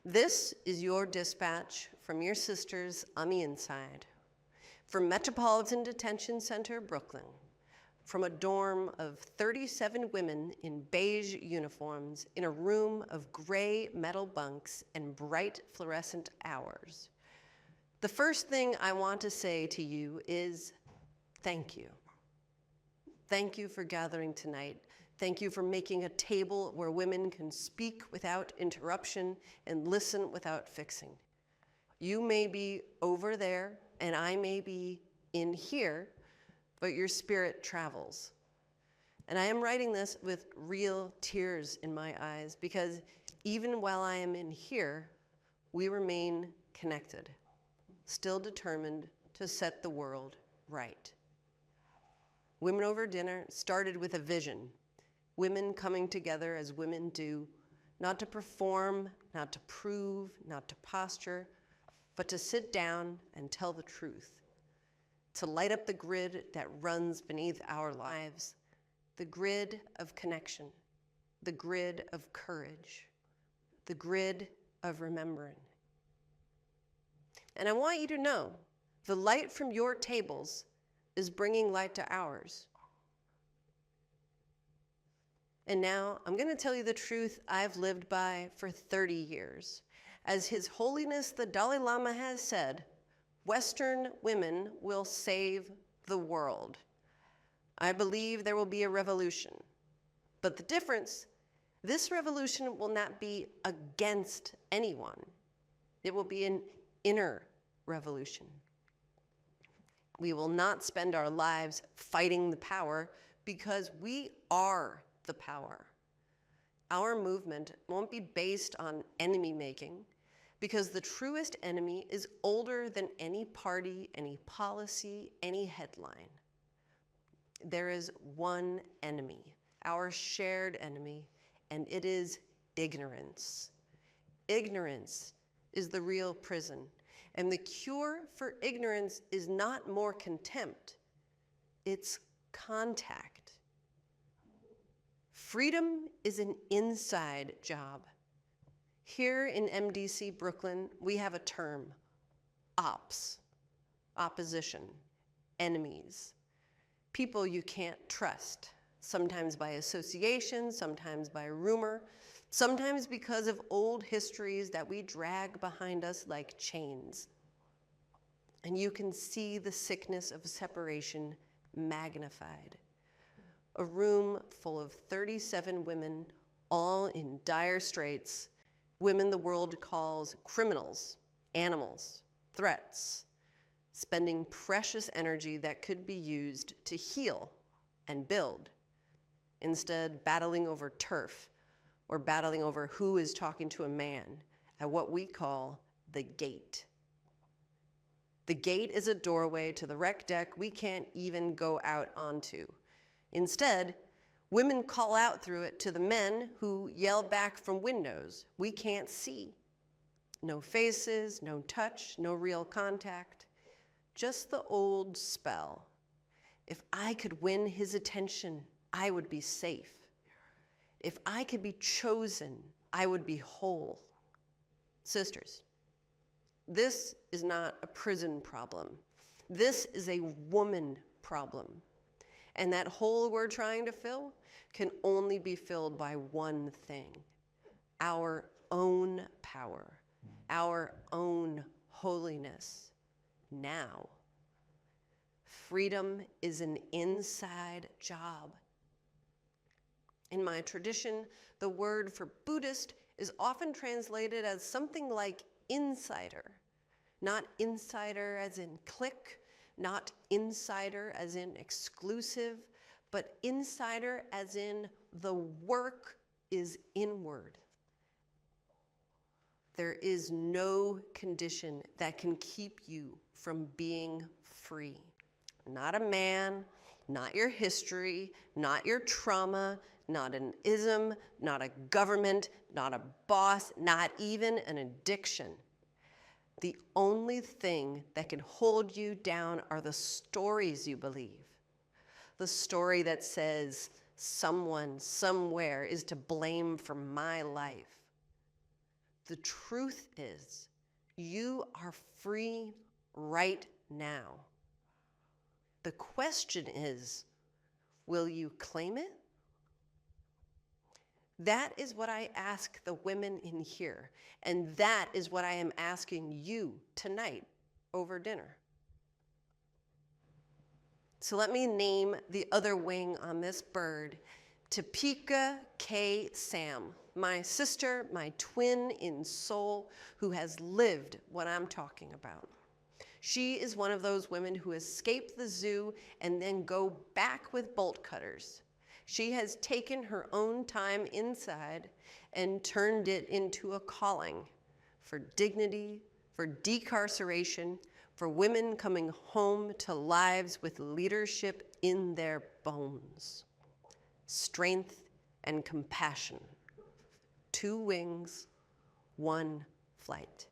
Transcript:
This is your dispatch from your sisters on the inside, from Metropolitan Detention Center, Brooklyn, from a dorm of 37 women in beige uniforms in a room of gray metal bunks and bright fluorescent hours. The first thing I want to say to you is thank you. Thank you for gathering tonight. Thank you for making a table where women can speak without interruption and listen without fixing. You may be over there and I may be in here, but your spirit travels. And I am writing this with real tears in my eyes because even while I am in here, we remain connected, still determined to set the world right. Women Over Dinner started with a vision. Women coming together as women do, not to perform, not to prove, not to posture, but to sit down and tell the truth, to light up the grid that runs beneath our lives, the grid of connection, the grid of courage, the grid of remembering. And I want you to know, the light from your tables is bringing light to ours. And now I'm going to tell you the truth I've lived by for 30 years. As His Holiness the Dalai Lama has said, Western women will save the world. I believe there will be a revolution. But the difference, this revolution will not be against anyone. It will be an inner revolution. We will not spend our lives fighting the power because we are the power. Our movement won't be based on enemy making because the truest enemy is older than any party, any policy, any headline. There is one enemy, our shared enemy, and it is ignorance. Ignorance is the real prison, and the cure for ignorance is not more contempt, it's contact. Freedom is an inside job. Here in MDC Brooklyn, we have a term, ops, opposition, enemies, people you can't trust, sometimes by association, sometimes by rumor, sometimes because of old histories that we drag behind us like chains. And you can see the sickness of separation magnified. A room full of 37 women, all in dire straits, women the world calls criminals, animals, threats, spending precious energy that could be used to heal and build, instead battling over turf or battling over who is talking to a man at what we call the gate. The gate is a doorway to the rec deck we can't even go out onto. Instead, women call out through it to the men who yell back from windows we can't see. No faces, no touch, no real contact, just the old spell. If I could win his attention, I would be safe. If I could be chosen, I would be whole. Sisters, this is not a prison problem. This is a woman problem. And that hole we're trying to fill can only be filled by one thing, our own power, our own holiness, now. Freedom is an inside job. In my tradition, the word for Buddhist is often translated as something like insider, not insider as in clique, not insider as in exclusive, but insider as in the work is inward. There is no condition that can keep you from being free. Not a man, not your history, not your trauma, not an ism, not a government, not a boss, not even an addiction. The only thing that can hold you down are the stories you believe. The story that says someone somewhere is to blame for my life. The truth is, you are free right now. The question is, will you claim it? That is what I ask the women in here, and that is what I am asking you tonight over dinner. So let me name the other wing on this bird, Topeka K. Sam, my sister, my twin in soul, who has lived what I'm talking about. She is one of those women who escape the zoo and then go back with bolt cutters. She has taken her own time inside and turned it into a calling for dignity, for decarceration, for women coming home to lives with leadership in their bones. Strength and compassion. 2 wings, 1 flight.